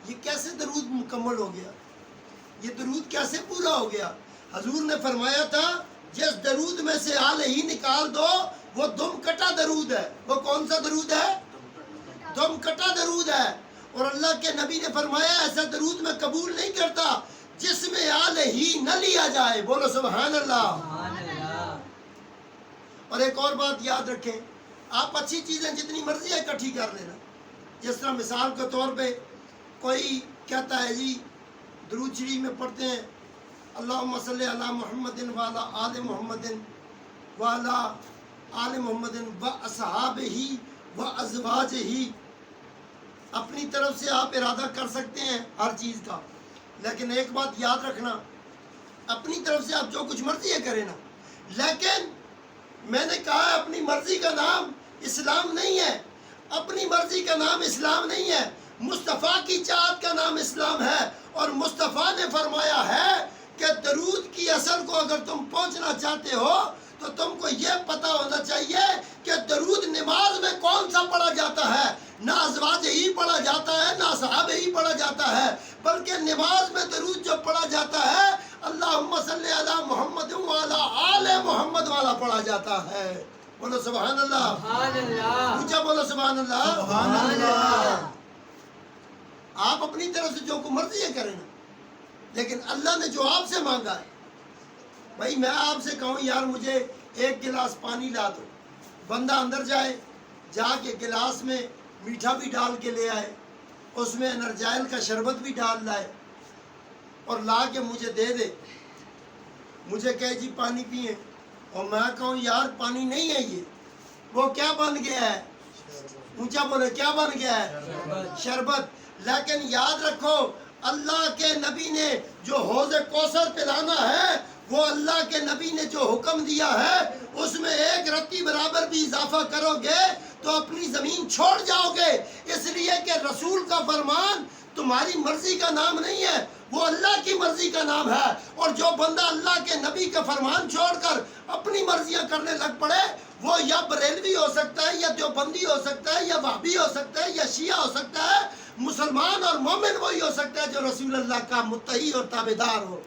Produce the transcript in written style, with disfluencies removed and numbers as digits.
یہ کیسے درود مکمل ہو گیا؟ یہ درود کیسے پورا ہو گیا؟ حضور نے فرمایا تھا جس درود میں سے آل ہی نکال دو وہ دم کٹا درود ہے۔ وہ کون سا درود ہے؟ دم کٹا درود ہے۔ اور اللہ کے نبی نے فرمایا ایسا درود میں قبول نہیں کرتا جس میں آل ہی نہ لیا جائے۔ بولو سبحان اللہ۔ اور ایک اور بات یاد رکھیں، آپ اچھی چیزیں جتنی مرضی اکٹھی کر لینا۔ جس طرح مثال کے طور پہ کوئی کہتا ہے جی درود شریف میں پڑھتے ہیں اللہم صلی علی محمد وعلی آل محمد وعلی آل محمد و اصحابہ و ازواجہ۔ اپنی طرف سے آپ ارادہ کر سکتے ہیں ہر چیز کا، لیکن ایک بات یاد رکھنا، اپنی طرف سے آپ جو کچھ مرضی ہے کریں نا، لیکن میں نے کہا ہے اپنی مرضی کا نام اسلام نہیں ہے۔ اپنی مرضی کا نام اسلام نہیں ہے، مصطفیٰ کی چاہت کا نام اسلام ہے۔ اور مصطفیٰ نے فرمایا ہے کہ درود کی اصل کو اگر تم پہنچنا چاہتے ہو تو تم کو یہ پتہ ہونا چاہیے کہ درود نماز میں کون سا پڑھا جاتا ہے۔ نہ ازواج ہی پڑھا جاتا ہے، نہ صحابہ ہی پڑھا جاتا ہے، بلکہ نماز میں درود جو پڑھا جاتا ہے اللہم صلی علی محمد وعلی آل محمد والا پڑھا جاتا ہے۔ بولو سبحان اللہ، اونچا بولو سبحان اللہ۔ سبحان اللہ۔ آپ اپنی طرف سے جو کو مرضی ہے کریں نا، لیکن اللہ نے جو آپ سے مانگا ہے، بھائی میں آپ سے کہوں یار مجھے ایک گلاس پانی لا دو، بندہ اندر جائے، جا کے گلاس میں میٹھا بھی ڈال کے لے آئے، اس میں انرجائل کا شربت بھی ڈال لائے اور لا کے مجھے دے دے، مجھے کہے جی پانی پئیں، اور میں کہوں یار پانی نہیں ہے یہ، وہ کیا بن گیا ہے؟ اونچا بولے کیا بن گیا ہے؟ شربت۔ لیکن یاد رکھو اللہ کے نبی نے جو حوض کوثر پلانا ہے، وہ اللہ کے نبی نے جو حکم دیا ہے اس میں ایک رتی برابر بھی اضافہ کرو گے تو اپنی زمین چھوڑ جاؤ گے، اس لیے کہ رسول کا فرمان تمہاری مرضی کا نام نہیں ہے، وہ اللہ کی مرضی کا نام ہے۔ اور جو بندہ اللہ کے نبی کا فرمان چھوڑ کر اپنی مرضیاں کرنے لگ پڑے وہ یا بریلوی ہو سکتا ہے، یا دیوبندی ہو سکتا ہے، یا وہابی ہو سکتا ہے، یا شیعہ ہو سکتا ہے، مسلمان اور مومن وہی ہو سکتا ہے جو رسول اللہ کا متقی اور تابعدار ہو۔